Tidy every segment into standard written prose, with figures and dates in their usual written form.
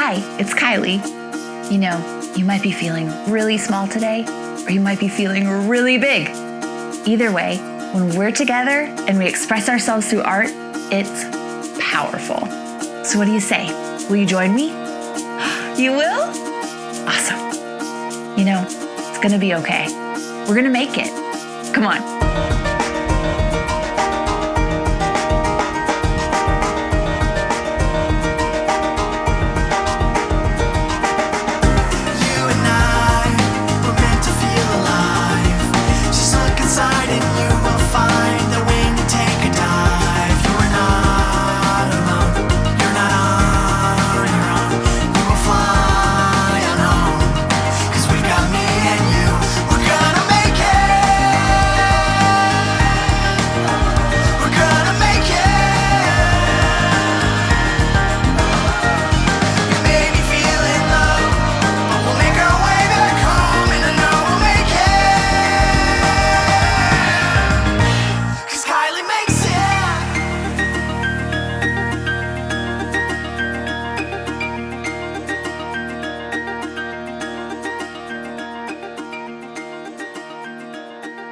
Hi, it's Kylie. You know, you might be feeling really small today, or you might be feeling really big. Either way, when we're together and we express ourselves through art, it's powerful. So what do you say? Will you join me? You will? Awesome. You know, it's gonna be okay. We're gonna make it. Come on.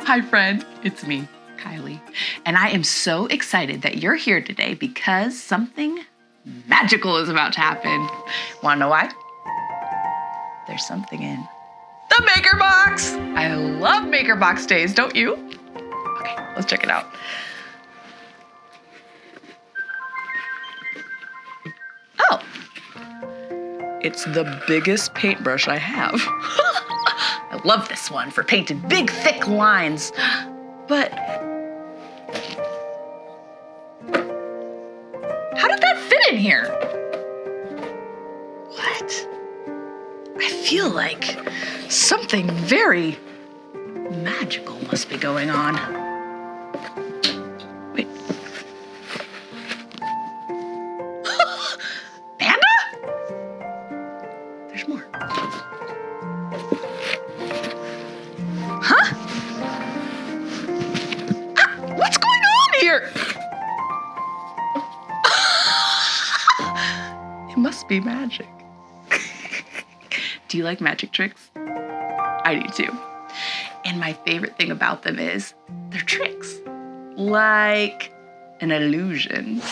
Hi friend, it's me, Kylie, and I am so excited that you're here today because something magical is about to happen. Wanna know why? There's something in the Maker Box. I love Maker Box days, don't you? Okay, let's check it out. Oh, it's the biggest paintbrush I have. I love this one for painting big, thick lines, but how did that fit in here? What? I feel like something very magical must be going on. Wait. Panda? There's more. Huh? What's going on here? It must be magic. Do you like magic tricks? I do too. And my favorite thing about them is they're tricks. Like an illusion.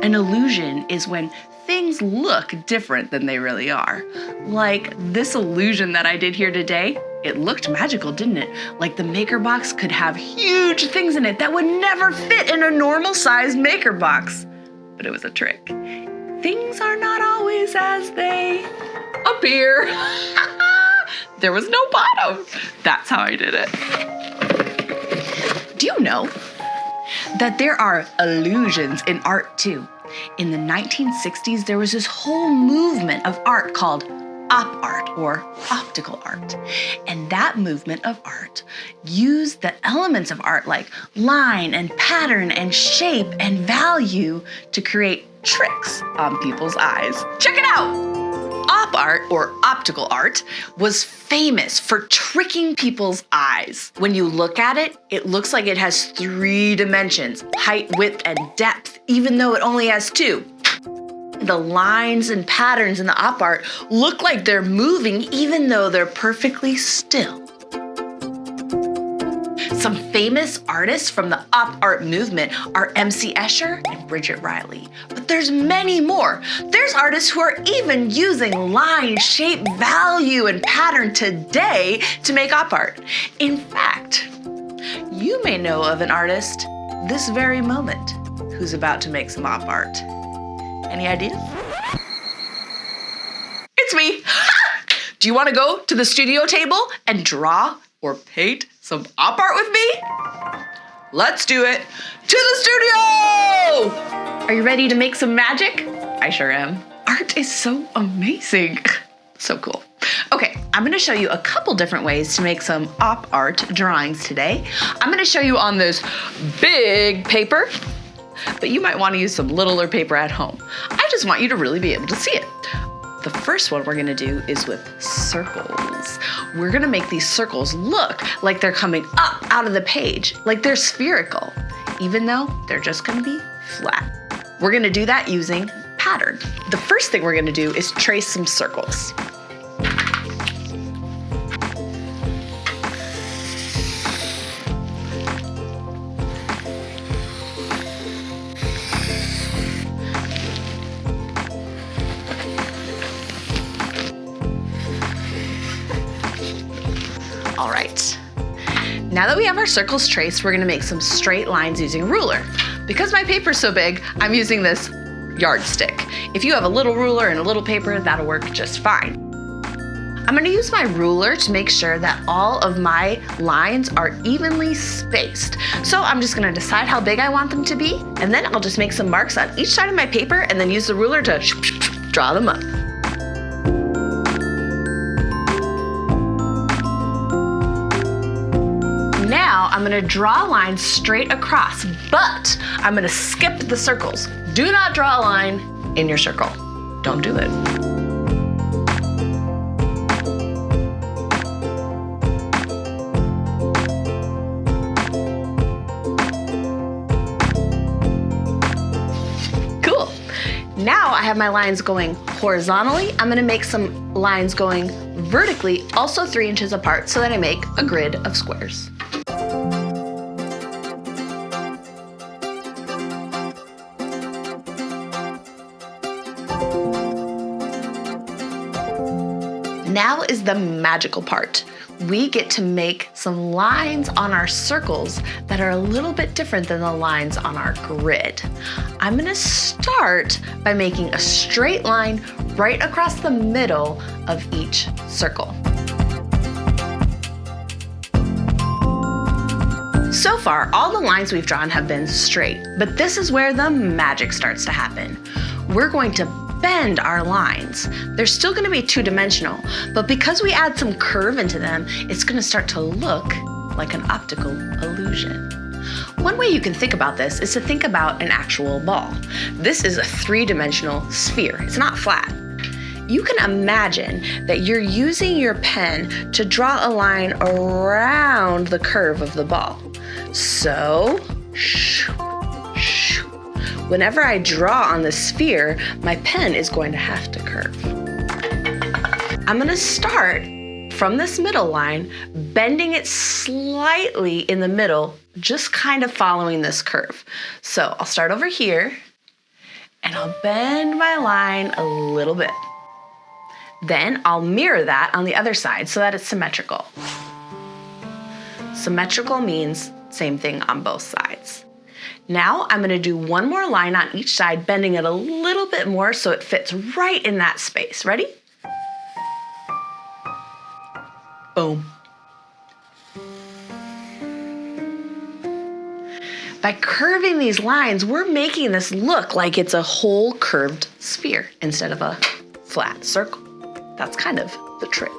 An illusion is when things look different than they really are. Like this illusion that I did here today. It looked magical, didn't it? Like the Maker Box could have huge things in it that would never fit in a normal sized Maker Box. But it was a trick. Things are not always as they appear. There was no bottom. That's how I did it. Do you know that there are illusions in art too? In the 1960s, there was this whole movement of art called op art or optical art. And that movement of art used the elements of art like line and pattern and shape and value to create tricks on people's eyes. Check it out! Op art or optical art was famous for tricking people's eyes. When you look at it, it looks like it has 3 dimensions, height, width, and depth, even though it only has 2. The lines and patterns in the op art look like they're moving even though they're perfectly still. Some famous artists from the op art movement are MC Escher and Bridget Riley. But there's many more. There's artists who are even using line, shape, value, and pattern today to make op art. In fact, you may know of an artist this very moment who's about to make some op art. Any ideas? It's me. Do you want to go to the studio table and draw or paint some op art with me? Let's do it. To the studio! Are you ready to make some magic? I sure am. Art is so amazing. So cool. Okay, I'm gonna show you a couple different ways to make some op art drawings today. I'm gonna show you on this big paper, but you might want to use some littler paper at home. I just want you to really be able to see it. The first one we're gonna do is with circles. We're gonna make these circles look like they're coming up out of the page, like they're spherical, even though they're just gonna be flat. We're gonna do that using pattern. The first first thing we're gonna do is trace some circles. All right, now that we have our circles traced, we're gonna make some straight lines using a ruler. Because my paper's so big, I'm using this yardstick. If you have a little ruler and a little paper, that'll work just fine. I'm gonna use my ruler to make sure that all of my lines are evenly spaced. So I'm just gonna decide how big I want them to be, and then I'll just make some marks on each side of my paper and then use the ruler to draw them up. Now I'm gonna draw lines straight across, but I'm gonna skip the circles. Do not draw a line in your circle. Don't do it. Cool. Now I have my lines going horizontally. I'm gonna make some lines going vertically, also 3 inches apart, so that I make a grid of squares. Now is the magical part. We get to make some lines on our circles that are a little bit different than the lines on our grid. I'm gonna start by making a straight line right across the middle of each circle. So far, all the lines we've drawn have been straight, but this is where the magic starts to happen. We're going to bend our lines. They're still gonna be 2-dimensional, but because we add some curve into them, it's gonna start to look like an optical illusion. One way you can think about this is to think about an actual ball. This is a 3-dimensional sphere. It's not flat. You can imagine that you're using your pen to draw a line around the curve of the ball. So, whenever I draw on the sphere, my pen is going to have to curve. I'm gonna start from this middle line, bending it slightly in the middle, just kind of following this curve. So I'll start over here, and I'll bend my line a little bit. Then I'll mirror that on the other side so that it's symmetrical. Symmetrical means same thing on both sides. Now I'm gonna do one more line on each side, bending it a little bit more so it fits right in that space. Ready? Boom. By curving these lines, we're making this look like it's a whole curved sphere instead of a flat circle. That's kind of the trick.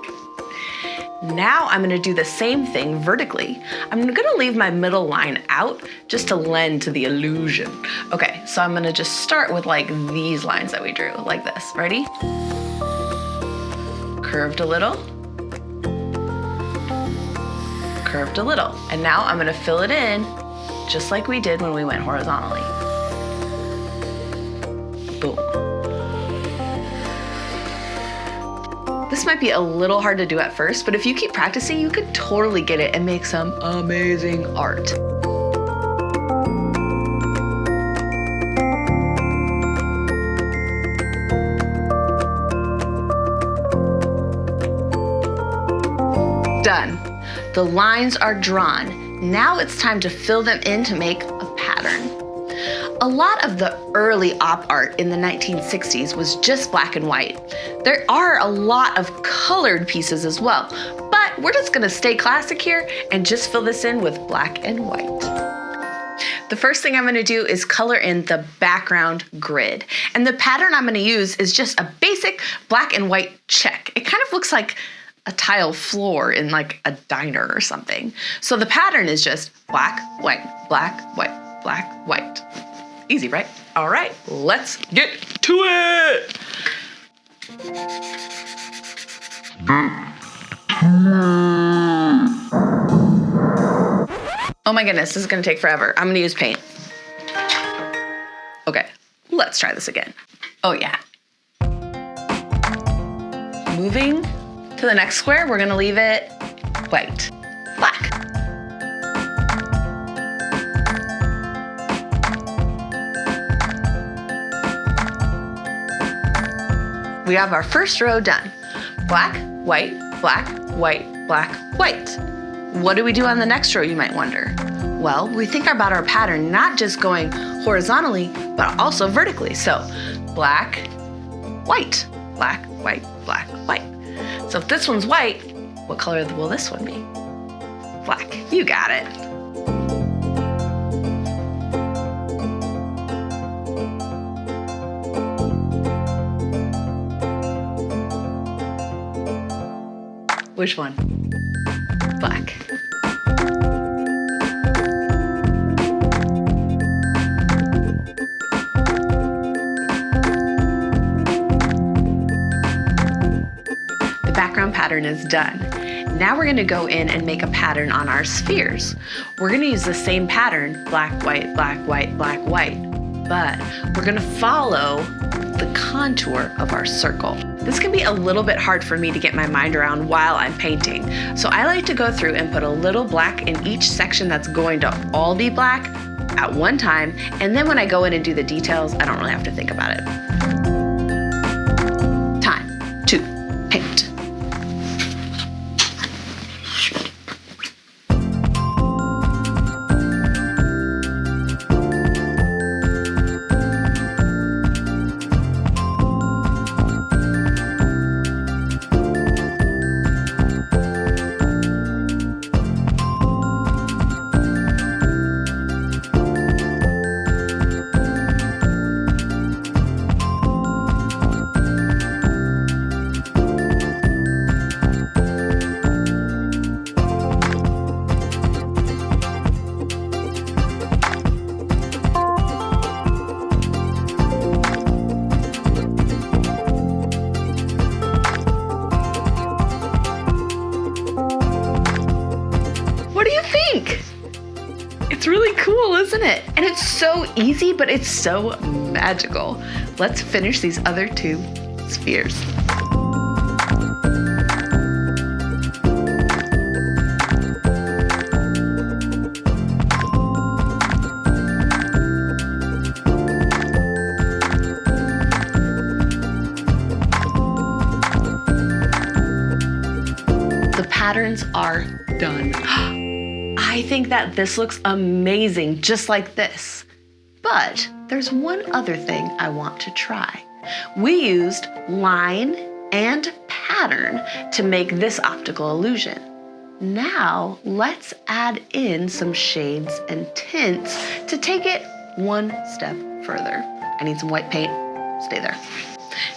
Now I'm gonna do the same thing vertically. I'm gonna leave my middle line out just to lend to the illusion. Okay, so I'm gonna just start with like these lines that we drew, like this. Ready? Curved a little. Curved a little. And now I'm gonna fill it in just like we did when we went horizontally. Boom. This might be a little hard to do at first, but if you keep practicing, you could totally get it and make some amazing art. Done. The lines are drawn. Now it's time to fill them in to make a pattern. A lot of the early op art in the 1960s was just black and white. There are a lot of colored pieces as well, but we're just gonna stay classic here and just fill this in with black and white. The first thing I'm gonna do is color in the background grid. And the pattern I'm gonna use is just a basic black and white check. It kind of looks like a tile floor in like a diner or something. So the pattern is just black, white, black, white, black, white. Easy, right? All right, let's get to it. Oh my goodness, this is gonna take forever. I'm gonna use paint. Okay, let's try this again. Oh yeah. moving to the next square, we're gonna leave it white, black. We have our first row done. Black, white, black, white, black, white. What do we do on the next row, you might wonder? Well, we think about our pattern not just going horizontally, but also vertically. So black, white, black, white, black, white. So if this one's white, what color will this one be? Black. You got it. Which one? Black. The background pattern is done. Now we're gonna go in and make a pattern on our spheres. We're gonna use the same pattern, black, white, black, white, black, white, but we're gonna follow the contour of our circle. This can be a little bit hard for me to get my mind around while I'm painting. So I like to go through and put a little black in each section that's going to all be black at one time. And then when I go in and do the details, I don't really have to think about it. Time to paint. It's really cool, isn't it? And it's so easy, but it's so magical. Let's finish these other two spheres. The patterns are done. I think that this looks amazing, just like this. But there's one other thing I want to try. We used line and pattern to make this optical illusion. Now let's add in some shades and tints to take it one step further. I need some white paint, stay there.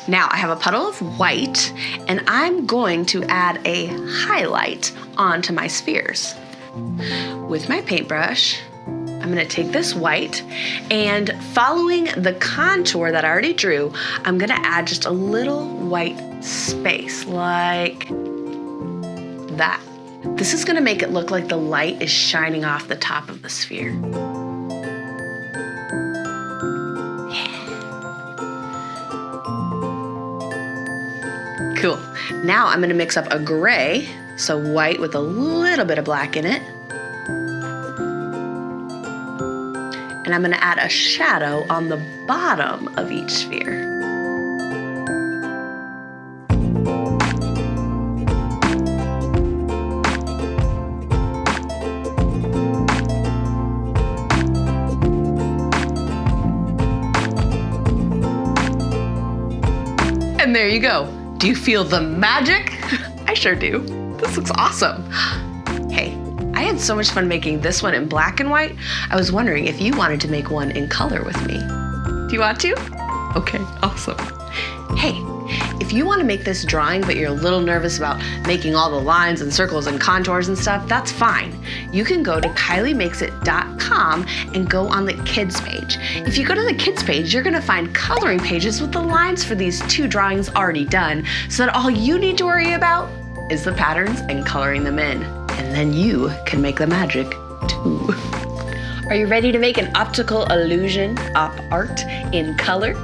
Now I have a puddle of white and I'm going to add a highlight onto my spheres. With my paintbrush, I'm gonna take this white and following the contour that I already drew, I'm gonna add just a little white space like that. This is gonna make it look like the light is shining off the top of the sphere. Cool. Now I'm gonna mix up a gray, so white with a little bit of black in it. And I'm gonna add a shadow on the bottom of each sphere. And there you go. Do you feel the magic? I sure do. This looks awesome. Hey, I had so much fun making this one in black and white. I was wondering if you wanted to make one in color with me. Do you want to? Okay, awesome. Hey, if you want to make this drawing but you're a little nervous about making all the lines and circles and contours and stuff, that's fine. You can go to KylieMakesIt.com and go on the kids page. If you go to the kids page, you're gonna find coloring pages with the lines for these two drawings already done, so that all you need to worry about is the patterns and coloring them in. And then you can make the magic too. Are you ready to make an optical illusion op art in color?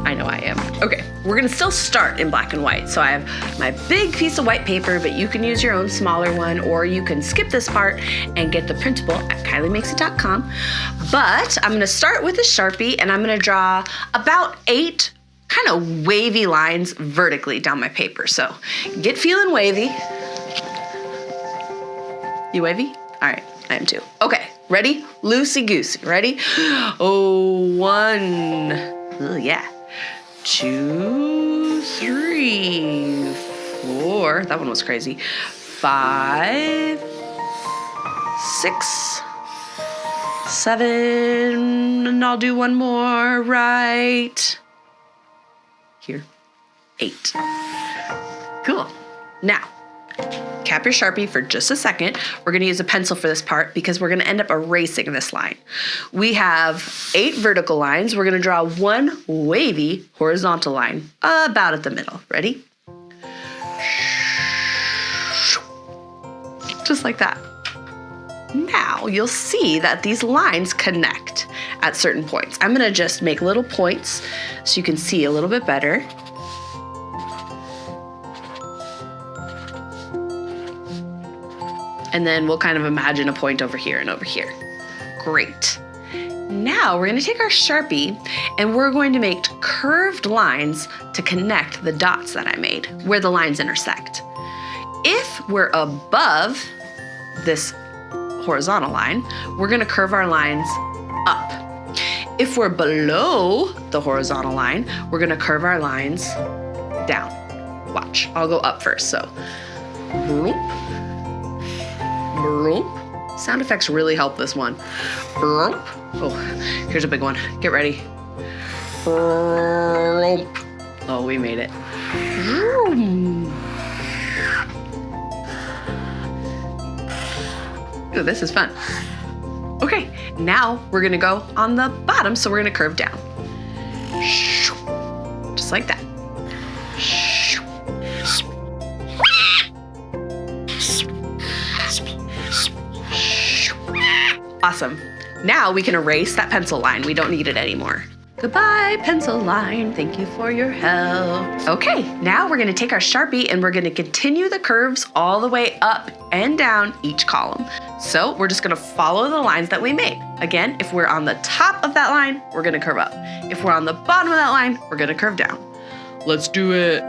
I know I am. Okay, we're gonna still start in black and white. So I have my big piece of white paper, but you can use your own smaller one, or you can skip this part and get the printable at KylieMakesIt.com. But I'm gonna start with a Sharpie and I'm gonna draw about 8 kind of wavy lines vertically down my paper. So get feeling wavy. You wavy? All right, I am too. Okay, ready? Loosey-goosey, ready? Oh, 1, oh, yeah. 2, 3, 4, that one was crazy. 5, 6, 7, and I'll do one more right here. 8. Cool. Now, cap your Sharpie for just a second. We're gonna use a pencil for this part because we're gonna end up erasing this line. We have 8 vertical lines. We're gonna draw 1 wavy horizontal line about at the middle. Ready? Just like that. Now you'll see that these lines connect at certain points. I'm gonna just make little points so you can see a little bit better. And then we'll kind of imagine a point over here and over here. Great. Now we're gonna take our Sharpie and we're going to make curved lines to connect the dots that I made where the lines intersect. If we're above this horizontal line, we're gonna curve our lines up. If we're below the horizontal line, we're gonna curve our lines down. Watch, I'll go up first, so. Bloop. Bloop. Sound effects really help this one. Bloop. Oh, here's a big one. Get ready. Bloop. Oh, we made it. Ooh, this is fun. Okay, now we're gonna go on the bottom, so we're gonna curve down. Just like that. Awesome. Now we can erase that pencil line. We don't need it anymore. Goodbye, pencil line. Thank you for your help. Okay, now we're gonna take our Sharpie and we're gonna continue the curves all the way up and down each column. So we're just gonna follow the lines that we made. Again, if we're on the top of that line, we're gonna curve up. If we're on the bottom of that line, we're gonna curve down. Let's do it.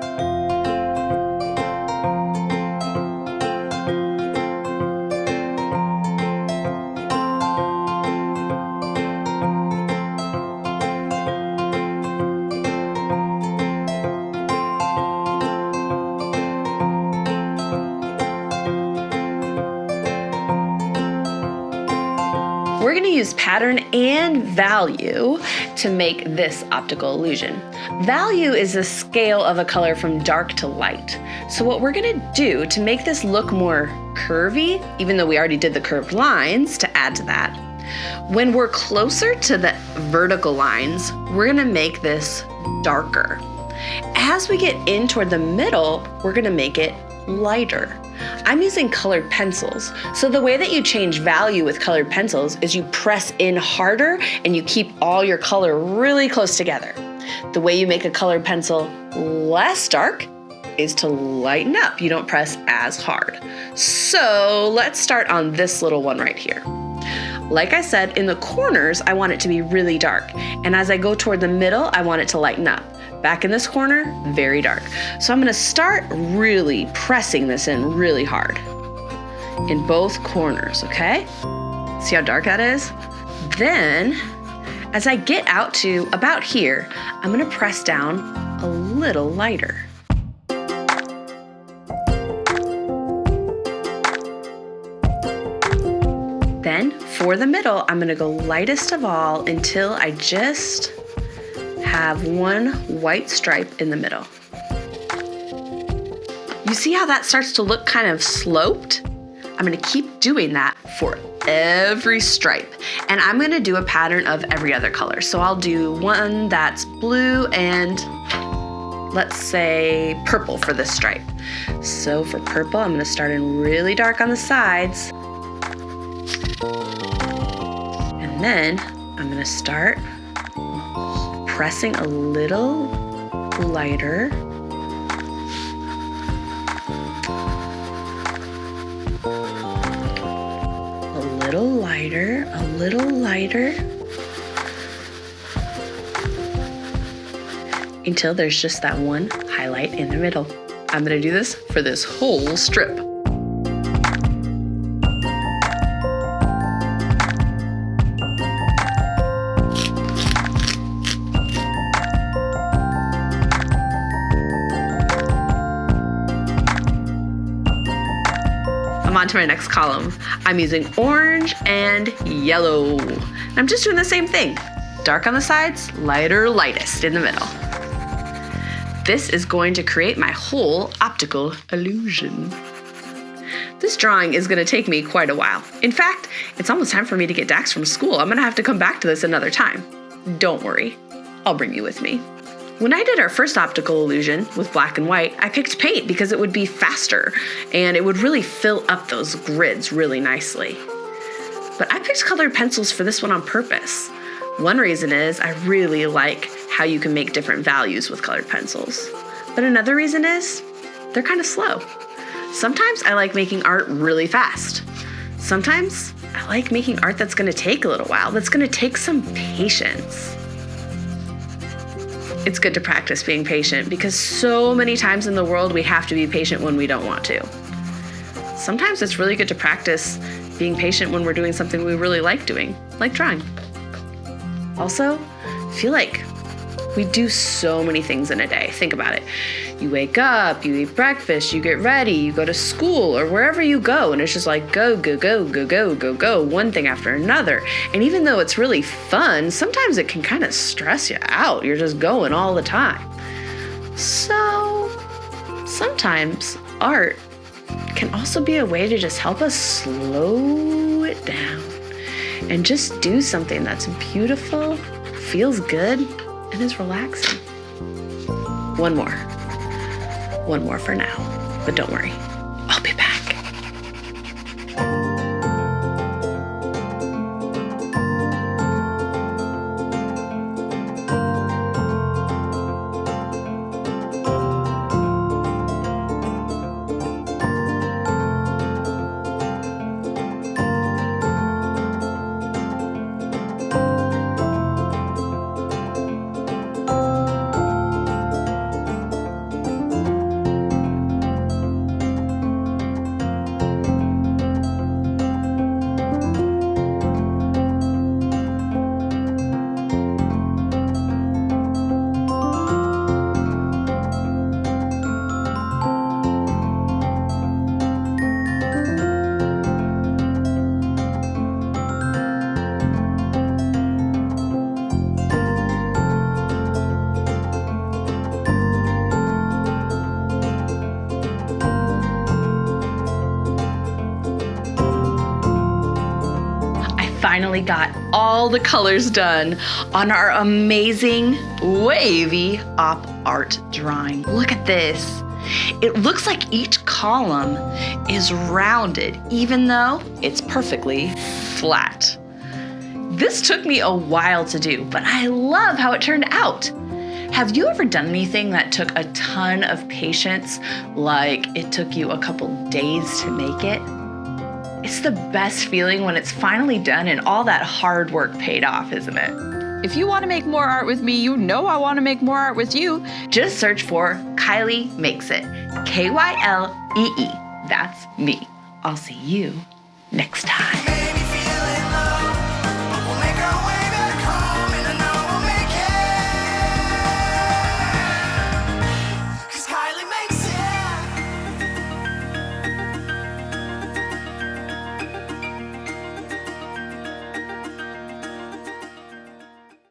We're gonna use pattern and value to make this optical illusion. Value is the scale of a color from dark to light. So what we're gonna do to make this look more curvy, even though we already did the curved lines to add to that, when we're closer to the vertical lines, we're gonna make this darker. As we get in toward the middle, we're gonna make it lighter. I'm using colored pencils. So the way that you change value with colored pencils is you press in harder and you keep all your color really close together. The way you make a colored pencil less dark is to lighten up. You don't press as hard. So let's start on this little one right here. Like I said, in the corners, I want it to be really dark. And as I go toward the middle, I want it to lighten up. Back in this corner, very dark. So I'm gonna start really pressing this in really hard in both corners, okay? See how dark that is? Then, as I get out to about here, I'm gonna press down a little lighter. Then, for the middle, I'm gonna go lightest of all until I just have one white stripe in the middle. You see how that starts to look kind of sloped? I'm gonna keep doing that for every stripe. And I'm gonna do a pattern of every other color. So I'll do one that's blue and let's say purple for this stripe. So for purple, I'm gonna start in really dark on the sides. And then I'm gonna start pressing a little lighter. A little lighter, a little lighter. Until there's just that one highlight in the middle. I'm gonna do this for this whole strip. I'm on to my next column. I'm using orange and yellow. And I'm just doing the same thing. Dark on the sides, lighter, lightest in the middle. This is going to create my whole optical illusion. This drawing is gonna take me quite a while. In fact, it's almost time for me to get Dax from school. I'm gonna have to come back to this another time. Don't worry, I'll bring you with me. When I did our first optical illusion with black and white, I picked paint because it would be faster and it would really fill up those grids really nicely. But I picked colored pencils for this one on purpose. One reason is I really like how you can make different values with colored pencils. But another reason is they're kind of slow. Sometimes I like making art really fast. Sometimes I like making art that's gonna take a little while, that's gonna take some patience. It's good to practice being patient because so many times in the world we have to be patient when we don't want to. Sometimes it's really good to practice being patient when we're doing something we really like doing, like drawing. Also, I feel like we do so many things in a day. Think about it. You wake up, you eat breakfast, you get ready, you go to school or wherever you go, and it's just like go, go, go, go, go, go, go, one thing after another. And even though it's really fun, sometimes it can kind of stress you out. You're just going all the time. So sometimes art can also be a way to just help us slow it down and just do something that's beautiful, feels good, and is relaxing. One more for now, but don't worry, I'll be back. Finally got all the colors done on our amazing Wavy Op Art drawing. Look at this. It looks like each column is rounded, even though it's perfectly flat. This took me a while to do, but I love how it turned out. Have you ever done anything that took a ton of patience, like it took you a couple days to make it? It's the best feeling when it's finally done and all that hard work paid off, isn't it? If you want to make more art with me, you know I want to make more art with you. Just search for Kylee Makes It. Kylee. That's me. I'll see you next time.